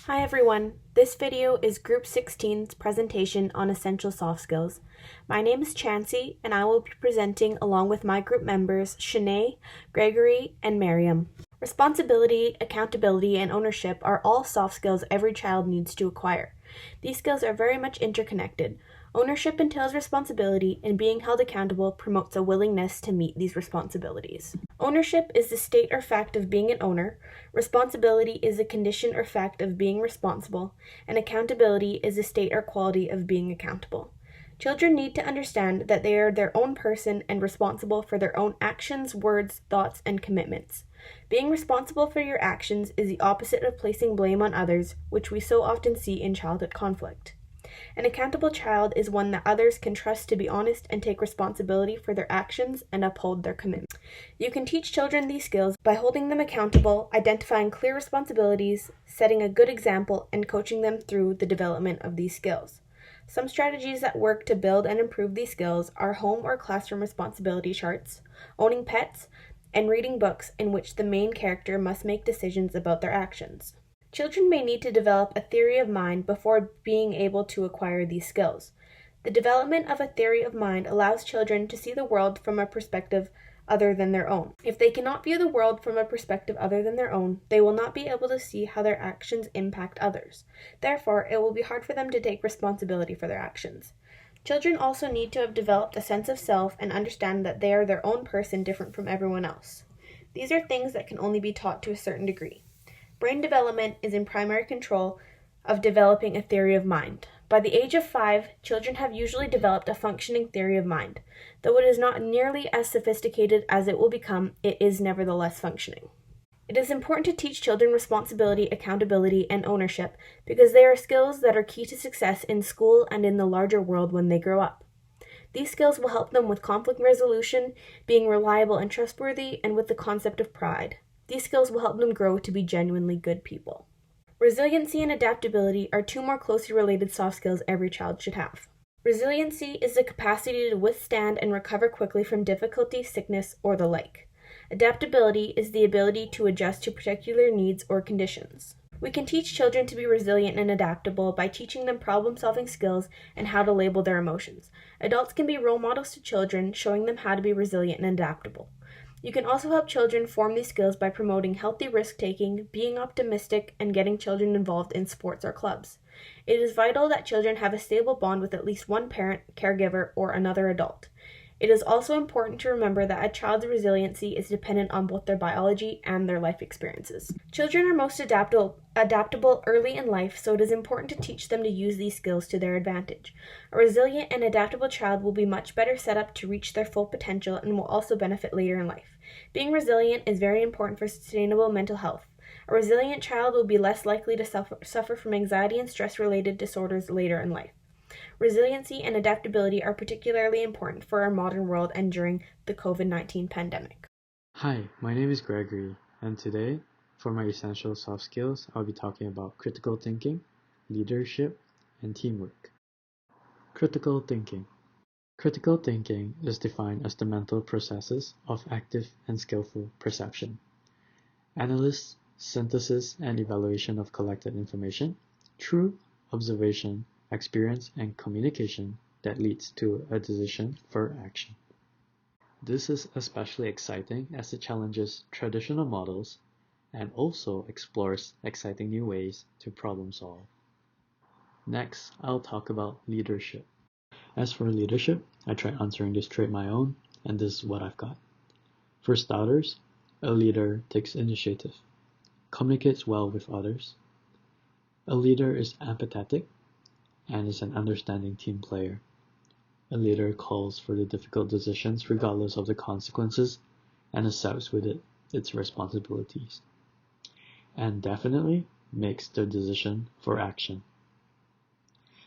Hi everyone, this video is Group 16's presentation on essential soft skills. My name is Chancey and I will be presenting along with my group members Shanae, Gregory, and Maryam. Responsibility, accountability, and ownership are all soft skills every child needs to acquire. These skills are very much interconnected. Ownership entails responsibility, and being held accountable promotes a willingness to meet these responsibilities. Ownership is the state or fact of being an owner, responsibility is the condition or fact of being responsible, and accountability is the state or quality of being accountable. Children need to understand that they are their own person and responsible for their own actions, words, thoughts, and commitments. Being responsible for your actions is the opposite of placing blame on others, which we so often see in childhood conflict. An accountable child is one that others can trust to be honest and take responsibility for their actions and uphold their commitment. You can teach children these skills by holding them accountable, identifying clear responsibilities, setting a good example, and coaching them through the development of these skills. Some strategies that work to build and improve these skills are home or classroom responsibility charts, owning pets, and reading books in which the main character must make decisions about their actions. Children may need to develop a theory of mind before being able to acquire these skills. The development of a theory of mind allows children to see the world from a perspective other than their own. If they cannot view the world from a perspective other than their own, they will not be able to see how their actions impact others. Therefore, it will be hard for them to take responsibility for their actions. Children also need to have developed a sense of self and understand that they are their own person different from everyone else. These are things that can only be taught to a certain degree. Brain development is in primary control of developing a theory of mind. By the age of 5, children have usually developed a functioning theory of mind. Though it is not nearly as sophisticated as it will become, it is nevertheless functioning. It is important to teach children responsibility, accountability, and ownership because they are skills that are key to success in school and in the larger world when they grow up. These skills will help them with conflict resolution, being reliable and trustworthy, and with the concept of pride. These skills will help them grow to be genuinely good people. Resiliency and adaptability are two more closely related soft skills every child should have. Resiliency is the capacity to withstand and recover quickly from difficulty, sickness, or the like. Adaptability is the ability to adjust to particular needs or conditions. We can teach children to be resilient and adaptable by teaching them problem-solving skills and how to label their emotions. Adults can be role models to children, showing them how to be resilient and adaptable. You can also help children form these skills by promoting healthy risk-taking, being optimistic, and getting children involved in sports or clubs. It is vital that children have a stable bond with at least one parent, caregiver, or another adult. It is also important to remember that a child's resiliency is dependent on both their biology and their life experiences. Children are most adaptable early in life, so it is important to teach them to use these skills to their advantage. A resilient and adaptable child will be much better set up to reach their full potential and will also benefit later in life. Being resilient is very important for sustainable mental health. A resilient child will be less likely to suffer from anxiety and stress-related disorders later in life. Resiliency and adaptability are particularly important for our modern world and during the COVID-19 pandemic. Hi, my name is Gregory, and today, for my essential soft skills, I'll be talking about critical thinking, leadership, and teamwork. Critical thinking. Critical thinking is defined as the mental processes of active and skillful perception, analysis, synthesis, and evaluation of collected information through observation, experience, and communication that leads to a decision for action. This is especially exciting as it challenges traditional models and also explores exciting new ways to problem solve. Next, I'll talk about leadership. As for leadership, I tried answering this straight my own, and this is what I've got. For starters, a leader takes initiative, communicates well with others. A leader is empathetic and is an understanding team player. A leader calls for the difficult decisions regardless of the consequences and accepts with it its responsibilities. And definitely makes the decision for action.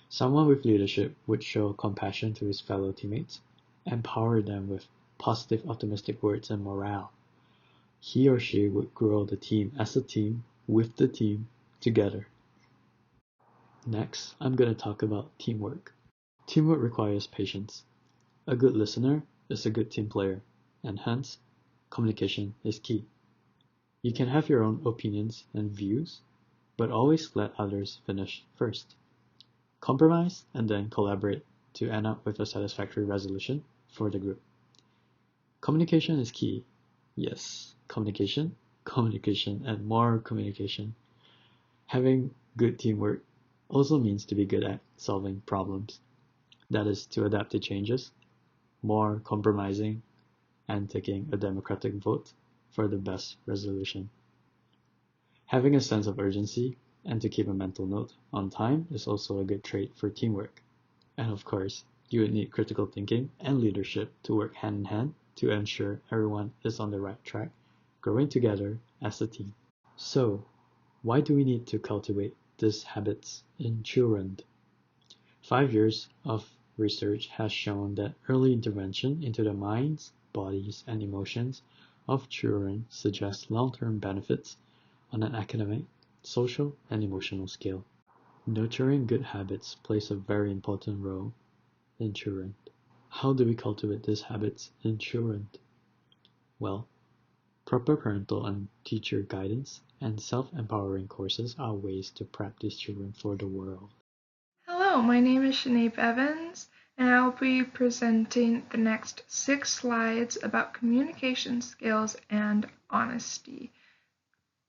Someone with leadership would show compassion to his fellow teammates, empower them with positive, optimistic words and morale. He or she would grow the team as a team, with the team, together. Next, I'm going to talk about teamwork. Teamwork requires patience. A good listener is a good team player, and hence, communication is key. You can have your own opinions and views, but always let others finish first. Compromise and then collaborate to end up with a satisfactory resolution for the group. Communication is key. Yes, communication, and more communication. Having good teamwork also means to be good at solving problems. That is, to adapt to changes, more compromising, and taking a democratic vote for the best resolution. Having a sense of urgency and to keep a mental note on time is also a good trait for teamwork. And of course, you would need critical thinking and leadership to work hand in hand to ensure everyone is on the right track, growing together as a team. So, why do we need to cultivate these habits in children? 5 years of research has shown that early intervention into the minds, bodies, and emotions of children suggests long-term benefits on an academic, social, and emotional scale. Nurturing good habits plays a very important role in children. How do we cultivate these habits in children? Well, proper parental and teacher guidance and self-empowering courses are ways to prep these children for the world. Hello, my name is Shanae Evans, and I will be presenting the next 6 slides about communication skills and honesty.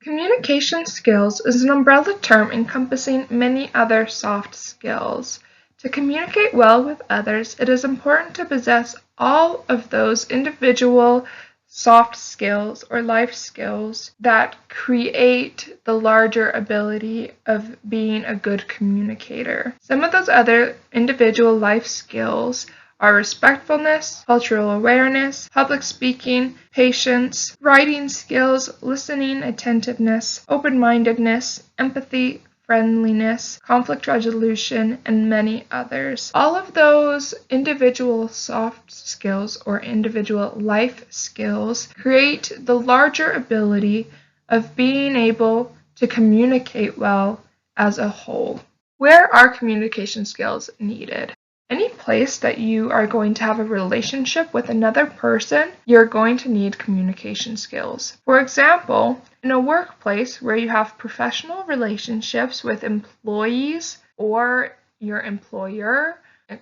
Communication skills is an umbrella term encompassing many other soft skills. To communicate well with others, it is important to possess all of those individual soft skills or life skills that create the larger ability of being a good communicator. Some of those other individual life skills are respectfulness, cultural awareness, public speaking, patience, writing skills, listening, attentiveness, open-mindedness, empathy, friendliness, conflict resolution, and many others. All of those individual soft skills or individual life skills create the larger ability of being able to communicate well as a whole. Where are communication skills needed? Any place that you are going to have a relationship with another person, you're going to need communication skills. For example, in a workplace where you have professional relationships with employees or your employer,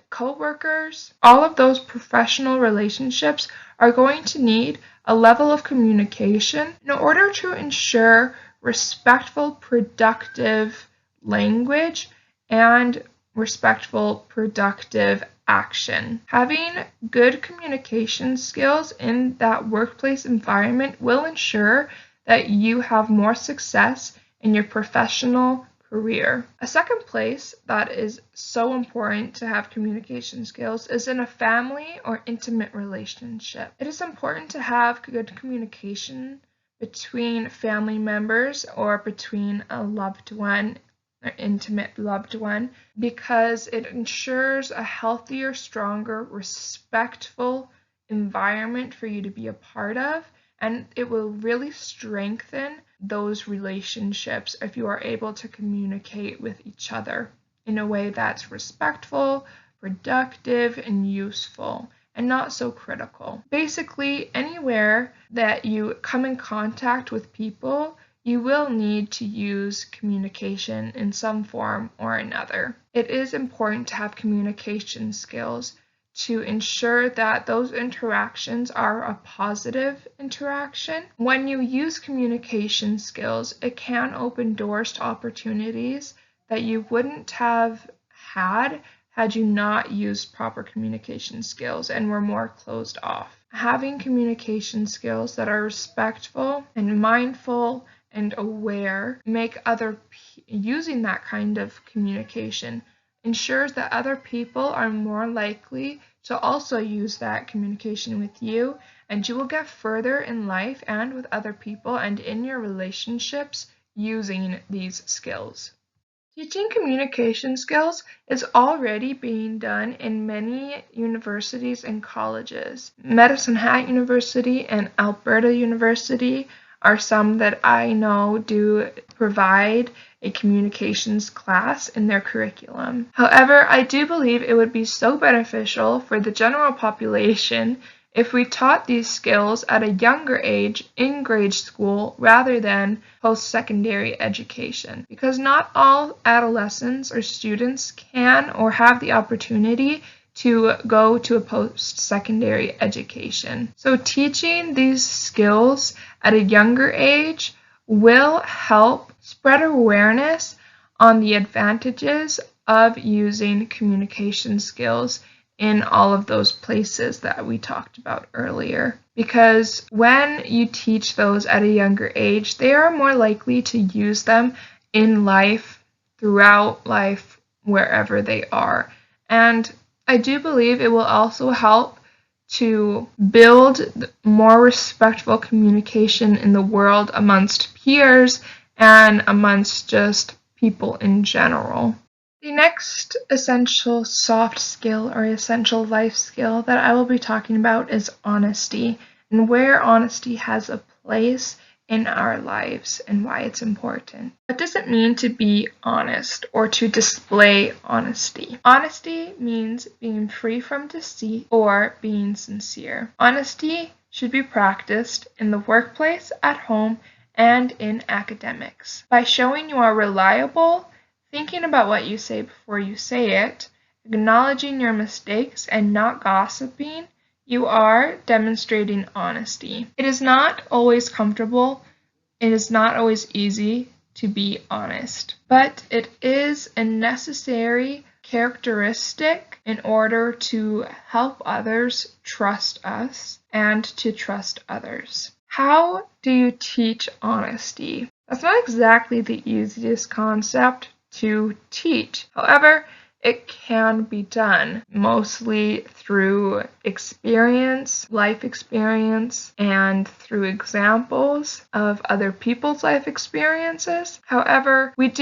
co-workers, all of those professional relationships are going to need a level of communication in order to ensure respectful, productive language and respectful, productive action. Having good communication skills in that workplace environment will ensure that you have more success in your professional career. A second place that is so important to have communication skills is in a family or intimate relationship. It is important to have good communication between family members or between a loved one or intimate loved one because it ensures a healthier, stronger, respectful environment for you to be a part of, and it will really strengthen those relationships if you are able to communicate with each other in a way that's respectful, productive, and useful, and not so critical. Basically, anywhere that you come in contact with people, you will need to use communication in some form or another. It is important to have communication skills to ensure that those interactions are a positive interaction. When you use communication skills, it can open doors to opportunities that you wouldn't have had you not used proper communication skills and were more closed off. Having communication skills that are respectful and mindful and aware using that kind of communication ensures that other people are more likely to also use that communication with you, and you will get further in life and with other people and in your relationships using these skills. Teaching communication skills is already being done in many universities and colleges. Medicine Hat University and Alberta University are some that I know do provide a communications class in their curriculum. However, I do believe it would be so beneficial for the general population if we taught these skills at a younger age in grade school rather than post-secondary education, because not all adolescents or students can or have the opportunity to go to a post-secondary education. So teaching these skills at a younger age will help spread awareness on the advantages of using communication skills in all of those places that we talked about earlier. Because when you teach those at a younger age, they are more likely to use them in life, throughout life, wherever they are. And I do believe it will also help to build more respectful communication in the world amongst peers and amongst just people in general. The next essential soft skill or essential life skill that I will be talking about is honesty, and where honesty has a place in our lives and why it's important. What does it mean to be honest or to display honesty? Honesty means being free from deceit or being sincere. Honesty should be practiced in the workplace, at home, and in academics. By showing you are reliable, thinking about what you say before you say it, acknowledging your mistakes, and not gossiping, you are demonstrating honesty. It is not always comfortable. It is not always easy to be honest, but it is a necessary characteristic in order to help others trust us and to trust others. How do you teach honesty? That's not exactly the easiest concept to teach. However, it can be done mostly through experience, life experience, and through examples of other people's life experiences. However, it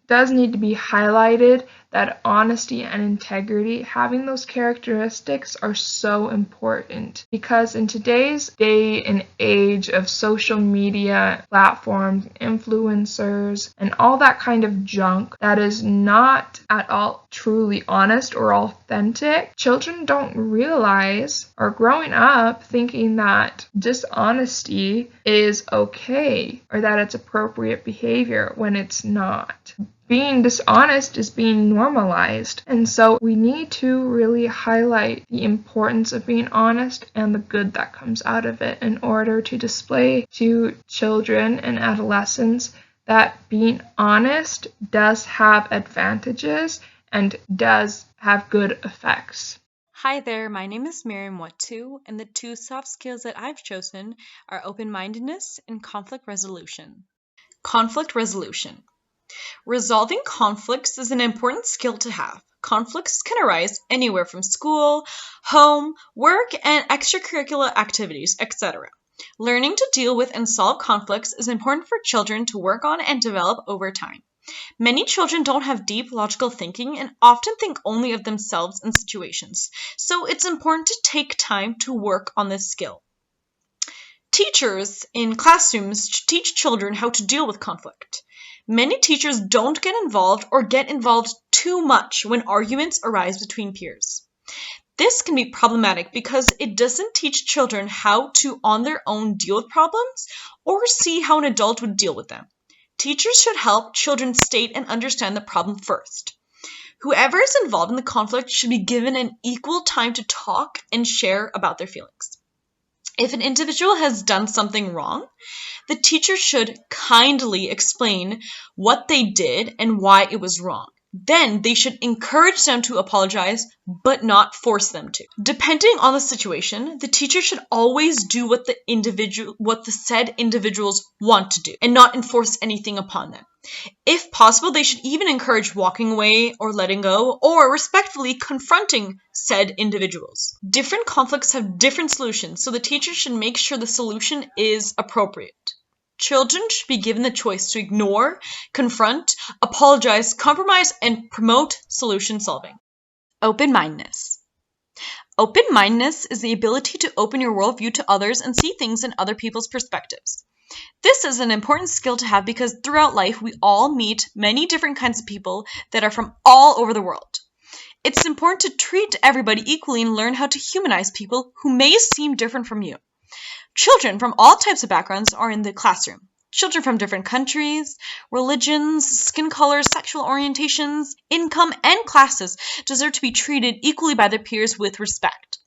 does need to be highlighted that honesty and integrity, having those characteristics, are so important, because in today's day and age of social media platforms, influencers, and all that kind of junk that is not at all truly honest or authentic, children don't realize, or growing up thinking, that dishonesty is okay or that it's appropriate behavior when it's not. Being dishonest is being normalized, and so we need to really highlight the importance of being honest and the good that comes out of it in order to display to children and adolescents that being honest does have advantages and does have good effects. Hi there, my name is Maryam, and the two soft skills that I've chosen are open-mindedness and conflict resolution. Conflict resolution. Resolving conflicts is an important skill to have. Conflicts can arise anywhere from school, home, work, and extracurricular activities, etc. Learning to deal with and solve conflicts is important for children to work on and develop over time. Many children don't have deep logical thinking and often think only of themselves and situations, so it's important to take time to work on this skill. Teachers in classrooms teach children how to deal with conflict. Many teachers don't get involved or get involved too much when arguments arise between peers. This can be problematic because it doesn't teach children how to on their own deal with problems or see how an adult would deal with them. Teachers should help children state and understand the problem first. Whoever is involved in the conflict should be given an equal time to talk and share about their feelings. If an individual has done something wrong, the teacher should kindly explain what they did and why it was wrong. Then they should encourage them to apologize, but not force them to. Depending on the situation, the teacher should always do what the said individuals want to do and not enforce anything upon them. If possible, they should even encourage walking away or letting go or respectfully confronting said individuals. Different conflicts have different solutions, so the teacher should make sure the solution is appropriate. Children should be given the choice to ignore, confront, apologize, compromise, and promote solution solving. Open-mindedness. Open-mindedness is the ability to open your worldview to others and see things in other people's perspectives. This is an important skill to have because throughout life we all meet many different kinds of people that are from all over the world. It's important to treat everybody equally and learn how to humanize people who may seem different from you. Children from all types of backgrounds are in the classroom. Children from different countries, religions, skin colors, sexual orientations, income, and classes deserve to be treated equally by their peers with respect.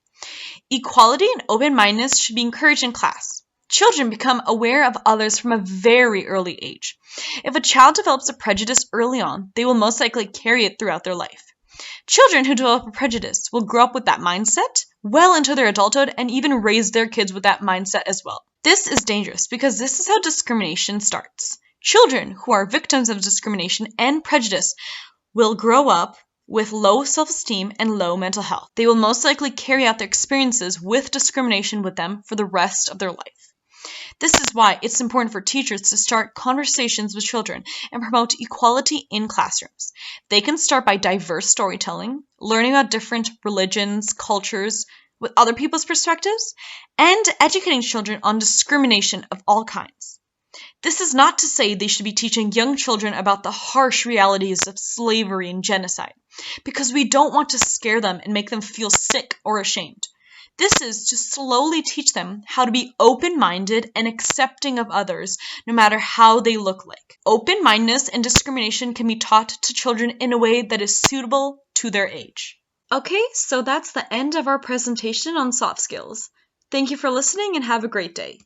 Equality and open-mindedness should be encouraged in class. Children become aware of others from a very early age. If a child develops a prejudice early on, they will most likely carry it throughout their life. Children who develop a prejudice will grow up with that mindset well into their adulthood and even raise their kids with that mindset as well. This is dangerous because this is how discrimination starts. Children who are victims of discrimination and prejudice will grow up with low self-esteem and low mental health. They will most likely carry out their experiences with discrimination with them for the rest of their life. This is why it's important for teachers to start conversations with children and promote equality in classrooms. They can start by diverse storytelling, learning about different religions, cultures, with other people's perspectives, and educating children on discrimination of all kinds. This is not to say they should be teaching young children about the harsh realities of slavery and genocide, because we don't want to scare them and make them feel sick or ashamed. This is to slowly teach them how to be open-minded and accepting of others, no matter how they look like. Open-mindedness and discrimination can be taught to children in a way that is suitable to their age. Okay, so that's the end of our presentation on soft skills. Thank you for listening and have a great day.